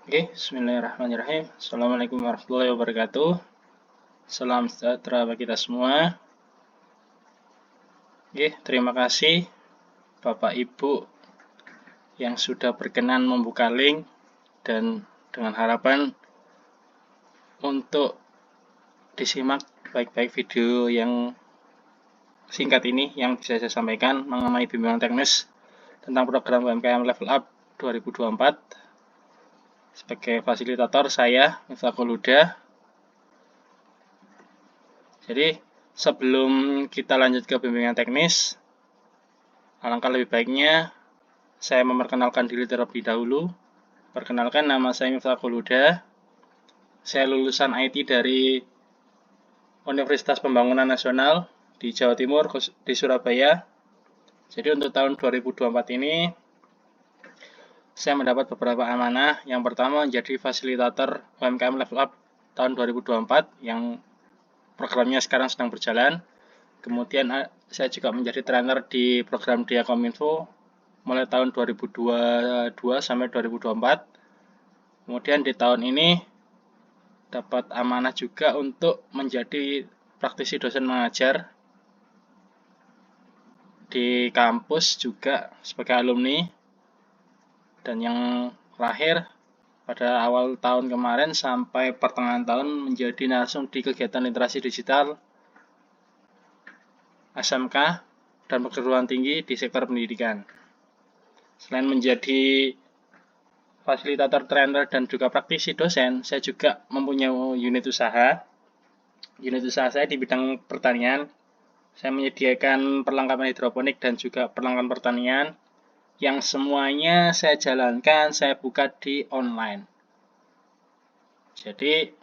Oke, bismillahirrahmanirrahim. Assalamualaikum warahmatullahi wabarakatuh. Salam sejahtera bagi kita semua. Oke, terima kasih Bapak Ibu yang sudah berkenan membuka link dan dengan harapan untuk disimak baik-baik video yang singkat ini yang bisa saya sampaikan mengenai bimbingan teknis tentang program UMKM Level Up 2024. Sebagai fasilitator saya, Miftahul Huda. Jadi, sebelum kita lanjut ke bimbingan teknis, alangkah lebih baiknya saya memperkenalkan diri terlebih dahulu. Perkenalkan, nama saya Miftahul Huda. Saya lulusan IT dari Universitas Pembangunan Nasional di Jawa Timur, di Surabaya. Jadi untuk tahun 2024 ini, saya mendapat beberapa amanah. Yang pertama menjadi fasilitator UMKM Level Up tahun 2024 yang programnya sekarang sedang berjalan. Kemudian saya juga menjadi trainer di program Diakominfo mulai tahun 2022 sampai 2024. Kemudian di tahun ini dapat amanah juga untuk menjadi praktisi dosen mengajar di kampus juga sebagai alumni. Dan yang terakhir pada awal tahun kemarin sampai pertengahan tahun menjadi narsum di kegiatan literasi digital SMK dan perguruan tinggi di sektor pendidikan. Selain menjadi fasilitator trainer dan juga praktisi dosen, saya juga mempunyai unit usaha. Unit usaha saya di bidang pertanian. Saya menyediakan perlengkapan hidroponik dan juga perlengkapan pertanian yang semuanya saya jalankan, saya buka di online. Jadi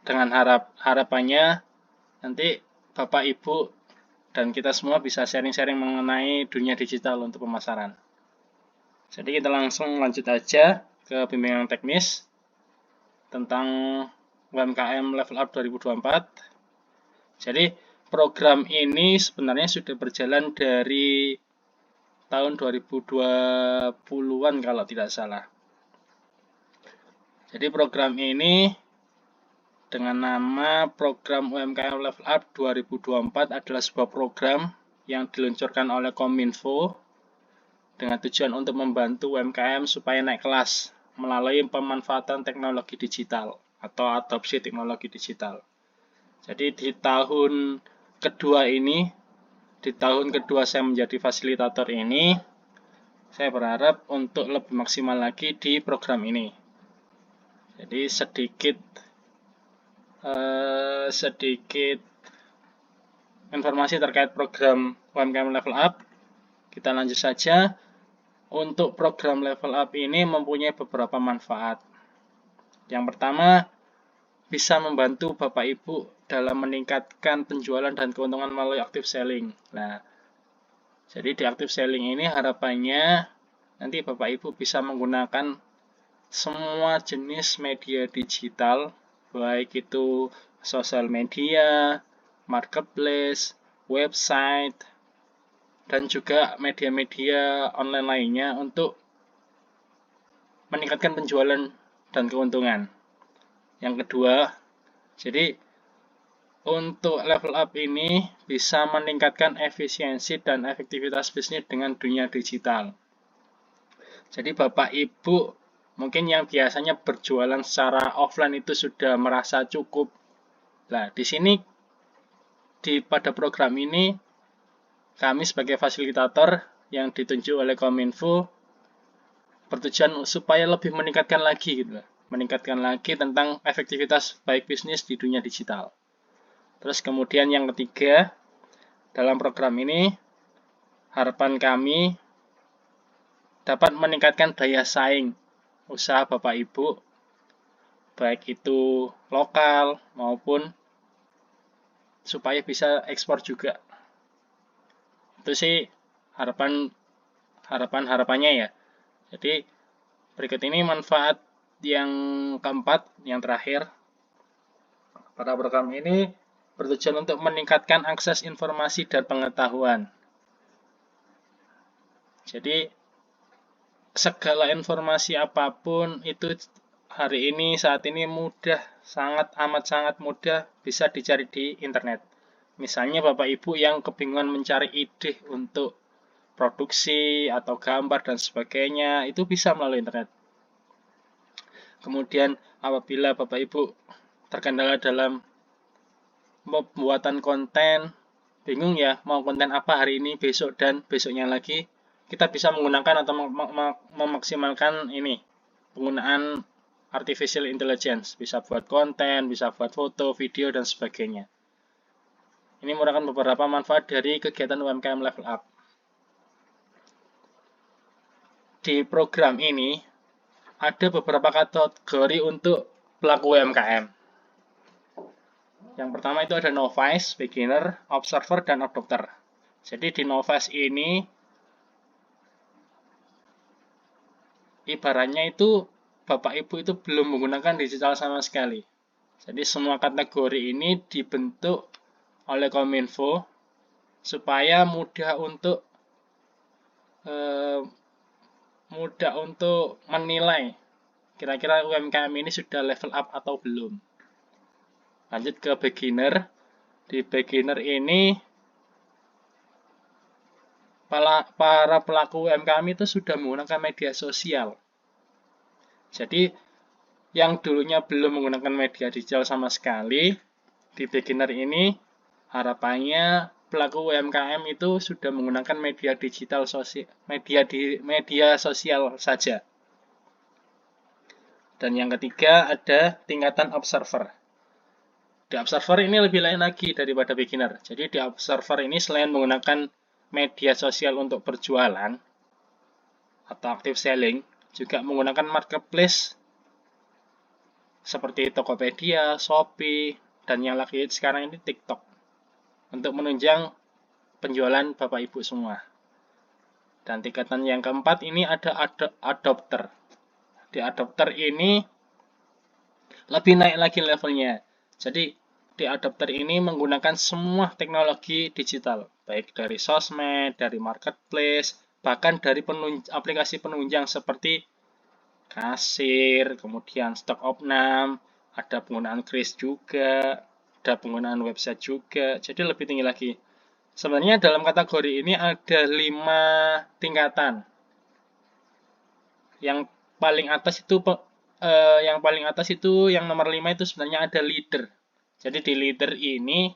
dengan harapannya nanti Bapak Ibu dan kita semua bisa sharing-sharing mengenai dunia digital untuk pemasaran. Jadi kita langsung lanjut aja ke bimbingan teknis tentang UMKM Level Up 2024. Jadi program ini sebenarnya sudah berjalan dari tahun 2020-an kalau tidak salah. Jadi program ini dengan nama Program UMKM Level Up 2024 adalah sebuah program yang diluncurkan oleh Kominfo dengan tujuan untuk membantu UMKM supaya naik kelas melalui pemanfaatan teknologi digital atau adopsi teknologi digital. Jadi di tahun kedua saya menjadi fasilitator ini, saya berharap untuk lebih maksimal lagi di program ini. Jadi sedikit informasi terkait program UMKM Level Up. Kita lanjut saja. Untuk program Level Up ini mempunyai beberapa manfaat. Yang pertama, bisa membantu Bapak Ibu dalam meningkatkan penjualan dan keuntungan melalui active selling. Nah, jadi di active selling ini harapannya nanti Bapak Ibu bisa menggunakan semua jenis media digital, baik itu sosial media, marketplace, website, dan juga media-media online lainnya untuk meningkatkan penjualan dan keuntungan. Yang kedua, jadi untuk level up ini bisa meningkatkan efisiensi dan efektivitas bisnis dengan dunia digital. Jadi Bapak Ibu mungkin yang biasanya berjualan secara offline itu sudah merasa cukup. Nah, di sini pada program ini kami sebagai fasilitator yang ditunjuk oleh Kominfo bertujuan supaya lebih meningkatkan lagi tentang efektivitas baik bisnis di dunia digital. Terus kemudian yang ketiga, dalam program ini harapan kami dapat meningkatkan daya saing usaha Bapak Ibu, baik itu lokal maupun supaya bisa ekspor juga. Itu sih harapannya ya. Jadi berikut ini manfaat yang keempat, yang terakhir. Pada program ini bertujuan untuk meningkatkan akses informasi dan pengetahuan. Jadi segala informasi apapun itu hari ini saat ini mudah, sangat mudah bisa dicari di internet. Misalnya Bapak Ibu yang kebingungan mencari ide untuk produksi atau gambar dan sebagainya, itu bisa melalui internet. Kemudian apabila Bapak Ibu terkendala dalam pembuatan konten, bingung ya mau konten apa hari ini, besok, dan besoknya lagi, kita bisa menggunakan atau memaksimalkan ini penggunaan artificial intelligence, bisa buat konten, bisa buat foto, video, dan sebagainya. Ini merupakan beberapa manfaat dari kegiatan UMKM Level Up. Di program ini ada beberapa kategori untuk pelaku UMKM. Yang pertama itu ada novice, beginner, observer, dan adopter. Jadi di novice ini ibaratnya itu Bapak Ibu itu belum menggunakan digital sama sekali. Jadi semua kategori ini dibentuk oleh Kominfo supaya mudah untuk menilai kira-kira UMKM ini sudah level up atau belum. Lanjut ke beginner. Di beginner ini para pelaku UMKM itu sudah menggunakan media sosial. Jadi yang dulunya belum menggunakan media digital sama sekali, di beginner ini harapannya pelaku UMKM itu sudah menggunakan media digital media sosial saja. Dan yang ketiga ada tingkatan observer. Di observer ini lebih lain lagi daripada beginner. Jadi di observer ini selain menggunakan media sosial untuk berjualan atau active selling, juga menggunakan marketplace seperti Tokopedia, Shopee, dan yang lagi sekarang ini TikTok untuk menunjang penjualan Bapak Ibu semua. Dan tingkatan yang keempat ini ada adopter. Di adopter ini lebih naik lagi levelnya. Jadi di adopter ini menggunakan semua teknologi digital, baik dari sosmed, dari marketplace, bahkan dari aplikasi penunjang seperti kasir, kemudian stok opnam, ada penggunaan kris juga, ada penggunaan website juga, jadi lebih tinggi lagi. Sebenarnya dalam kategori ini ada 5 tingkatan. Yang paling atas itu yang nomor 5 itu sebenarnya ada leader. Jadi di leader ini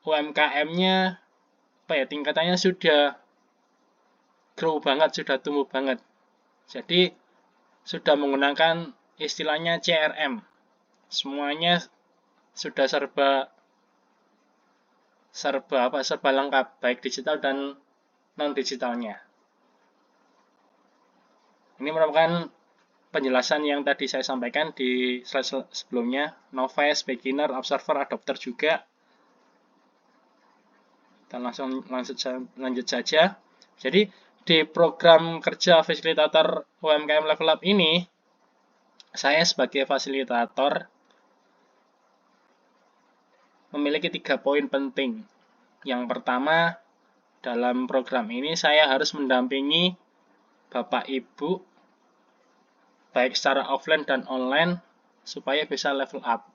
UMKM-nya tingkatannya sudah grow banget, sudah tumbuh banget. Jadi sudah menggunakan istilahnya CRM. Semuanya sudah serba lengkap, baik digital dan non digitalnya. Ini merupakan penjelasan yang tadi saya sampaikan di slide sebelumnya, novice, beginner, observer, adopter juga. Kita lanjut saja. Jadi di program kerja fasilitator UMKM Level Up ini, saya sebagai fasilitator memiliki 3 poin penting. Yang pertama, dalam program ini saya harus mendampingi Bapak Ibu baik secara offline dan online supaya bisa level up.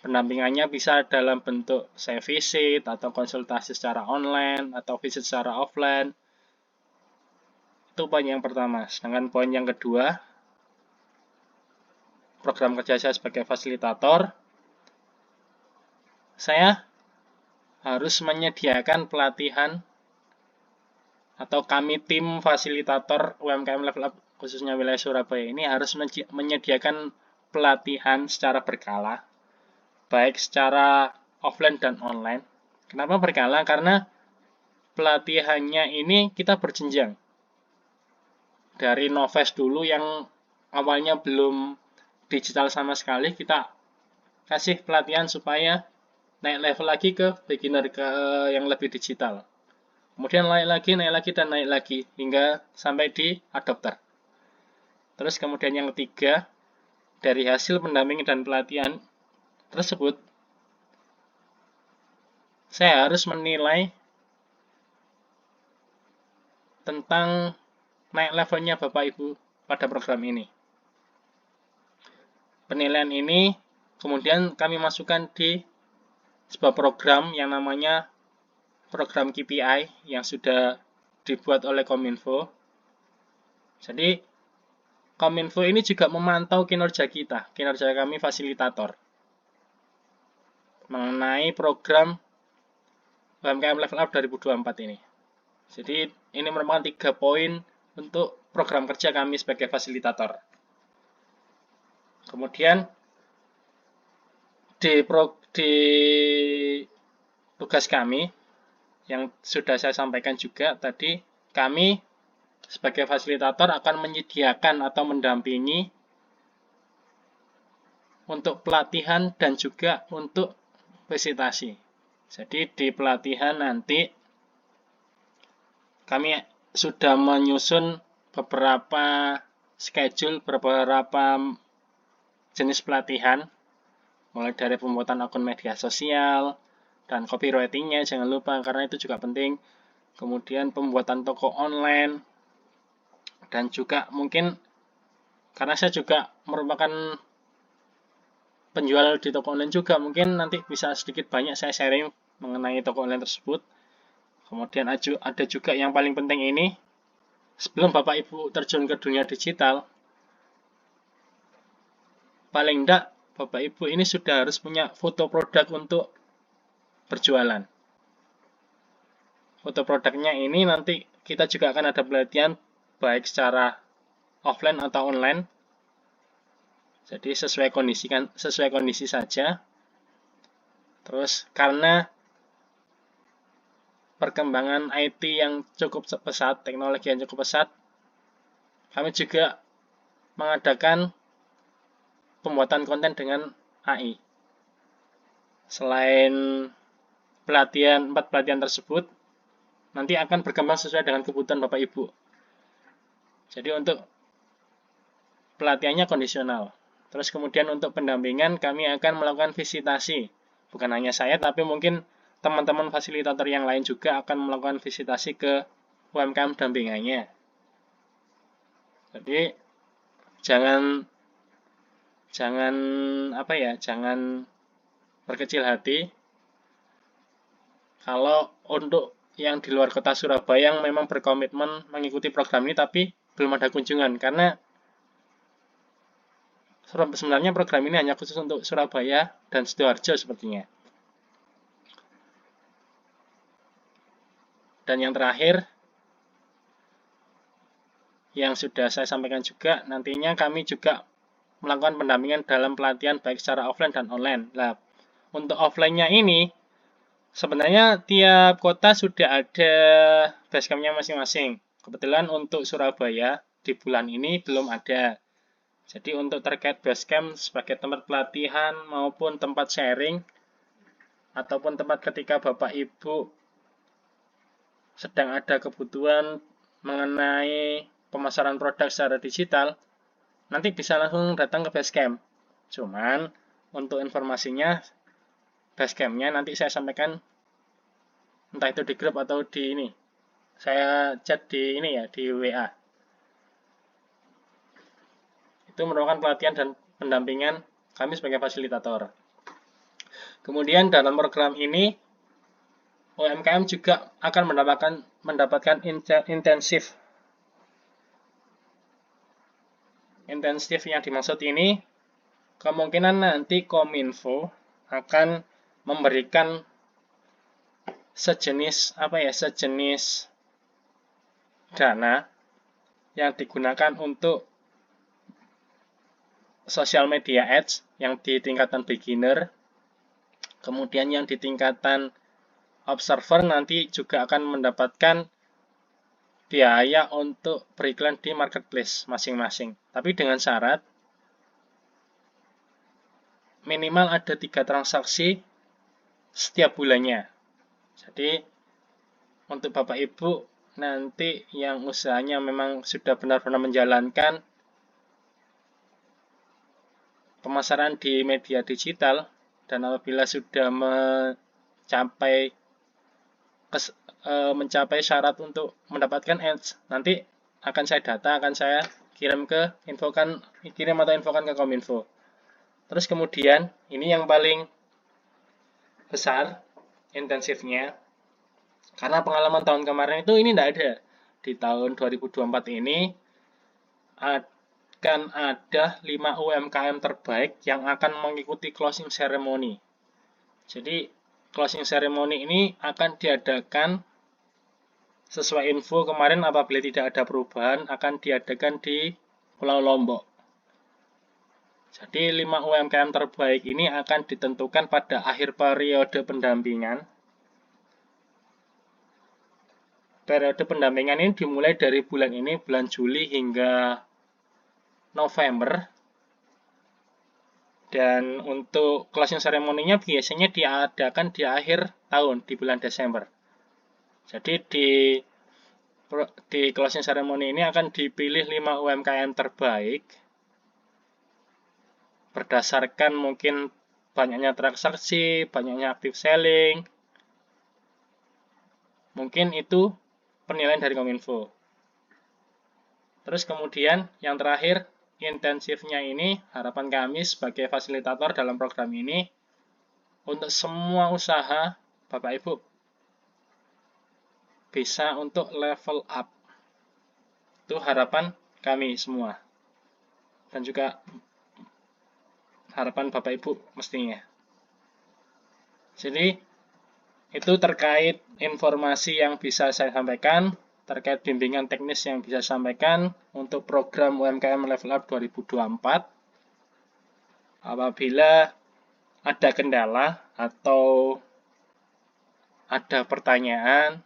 Pendampingannya bisa dalam bentuk saya visit atau konsultasi secara online atau visit secara offline. Itu poin yang pertama. Sedangkan poin yang kedua, program kerja saya sebagai fasilitator, saya harus menyediakan pelatihan atau kami tim fasilitator UMKM Level Up khususnya wilayah Surabaya ini harus menyediakan pelatihan secara berkala, baik secara offline dan online. Kenapa berkala? Karena pelatihannya ini kita berjenjang. Dari novice dulu yang awalnya belum digital sama sekali, kita kasih pelatihan supaya naik level lagi ke beginner, ke yang lebih digital. Kemudian naik lagi hingga sampai di adopter. Terus kemudian yang ketiga, dari hasil pendampingan dan pelatihan tersebut, saya harus menilai tentang naik levelnya Bapak Ibu pada program ini. Penilaian ini kemudian kami masukkan di sebuah program yang namanya program KPI yang sudah dibuat oleh Kominfo. Jadi Kominfo ini juga memantau kinerja kita, kinerja kami fasilitator mengenai program UMKM Level Up 2024 ini. Jadi ini merupakan 3 poin untuk program kerja kami sebagai fasilitator. Kemudian di tugas kami yang sudah saya sampaikan juga tadi, kami sebagai fasilitator akan menyediakan atau mendampingi untuk pelatihan dan juga untuk presentasi. Jadi di pelatihan nanti kami sudah menyusun beberapa schedule, beberapa jenis pelatihan, mulai dari pembuatan akun media sosial dan copywriting-nya jangan lupa karena itu juga penting. Kemudian pembuatan toko online dan juga mungkin karena saya juga merupakan penjual di toko online juga, mungkin nanti bisa sedikit banyak saya sharing mengenai toko online tersebut. Kemudian ada juga yang paling penting ini, sebelum Bapak Ibu terjun ke dunia digital, paling enggak Bapak Ibu ini sudah harus punya foto produk untuk berjualan. Foto produknya ini nanti kita juga akan ada pelatihan baik secara offline atau online. Jadi sesuai kondisi saja. Terus karena perkembangan IT yang cukup pesat, teknologi yang cukup pesat, kami juga mengadakan pembuatan konten dengan AI. Selain 4 pelatihan tersebut, nanti akan berkembang sesuai dengan kebutuhan Bapak Ibu. Jadi untuk pelatihannya kondisional. Terus kemudian untuk pendampingan kami akan melakukan visitasi. Bukan hanya saya, tapi mungkin teman-teman fasilitator yang lain juga akan melakukan visitasi ke UMKM dampingannya. Jadi jangan berkecil hati. Kalau untuk yang di luar kota Surabaya yang memang berkomitmen mengikuti program ini tapi belum ada kunjungan, karena sebenarnya program ini hanya khusus untuk Surabaya dan Sidoarjo sepertinya. Dan yang terakhir, yang sudah saya sampaikan juga, nantinya kami juga melakukan pendampingan dalam pelatihan baik secara offline dan online. Nah, untuk offline-nya ini, sebenarnya tiap kota sudah ada basecamp-nya masing-masing. Kebetulan untuk Surabaya di bulan ini belum ada. Jadi untuk terkait basecamp sebagai tempat pelatihan maupun tempat sharing ataupun tempat ketika Bapak Ibu sedang ada kebutuhan mengenai pemasaran produk secara digital, nanti bisa langsung datang ke basecamp. Cuman untuk informasinya, basecamp-nya nanti saya sampaikan entah itu di grup atau di ini. Saya chat di ini ya, di WA. Itu merupakan pelatihan dan pendampingan kami sebagai fasilitator. Kemudian dalam program ini UMKM juga akan mendapatkan intensif. Intensif yang dimaksud ini kemungkinan nanti Kominfo akan memberikan sejenis dana yang digunakan untuk social media ads yang di tingkatan beginner, kemudian yang di tingkatan observer nanti juga akan mendapatkan biaya untuk beriklan di marketplace masing-masing. Tapi dengan syarat minimal ada 3 transaksi setiap bulannya. Jadi untuk Bapak Ibu nanti yang usahanya memang sudah benar-benar menjalankan pemasaran di media digital dan apabila sudah mencapai syarat untuk mendapatkan ads, nanti akan saya data, akan saya kirim ke infokan ke Kominfo. Terus kemudian ini yang paling besar intensifnya, karena pengalaman tahun kemarin itu ini tidak ada. Di tahun 2024 ini akan ada 5 UMKM terbaik yang akan mengikuti closing ceremony. Jadi closing ceremony ini akan diadakan sesuai info kemarin, apabila tidak ada perubahan akan diadakan di Pulau Lombok. Jadi 5 UMKM terbaik ini akan ditentukan pada akhir periode pendampingan. Periode pendampingan ini dimulai dari bulan ini, bulan Juli hingga November. Dan untuk closing ceremony-nya biasanya diadakan di akhir tahun, di bulan Desember. Jadi di closing ceremony ini akan dipilih 5 UMKM terbaik berdasarkan mungkin banyaknya transaksi, banyaknya active selling. Mungkin itu penilaian dari Kominfo. Terus kemudian yang terakhir, intensifnya ini harapan kami sebagai fasilitator dalam program ini untuk semua usaha Bapak Ibu bisa untuk level up. Itu harapan kami semua. Dan juga harapan Bapak Ibu mestinya. Jadi itu terkait informasi yang bisa saya sampaikan, terkait bimbingan teknis yang bisa saya sampaikan untuk program UMKM Level Up 2024. Apabila ada kendala atau ada pertanyaan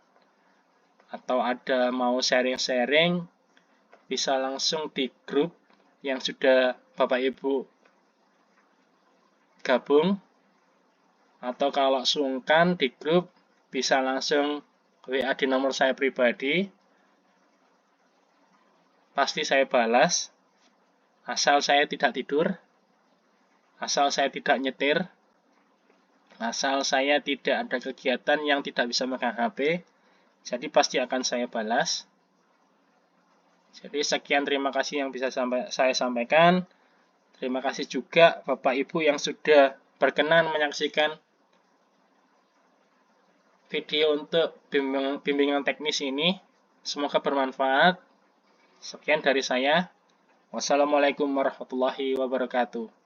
atau ada mau sharing-sharing, bisa langsung di grup yang sudah Bapak Ibu gabung, atau kalau sungkan di grup bisa langsung WA di nomor saya pribadi, pasti saya balas, asal saya tidak tidur, asal saya tidak nyetir, asal saya tidak ada kegiatan yang tidak bisa megang HP, jadi pasti akan saya balas. Jadi sekian, terima kasih yang bisa saya sampaikan. Terima kasih juga Bapak Ibu yang sudah berkenan menyaksikan video untuk bimbingan teknis ini. Semoga bermanfaat. Sekian dari saya. Wassalamualaikum warahmatullahi wabarakatuh.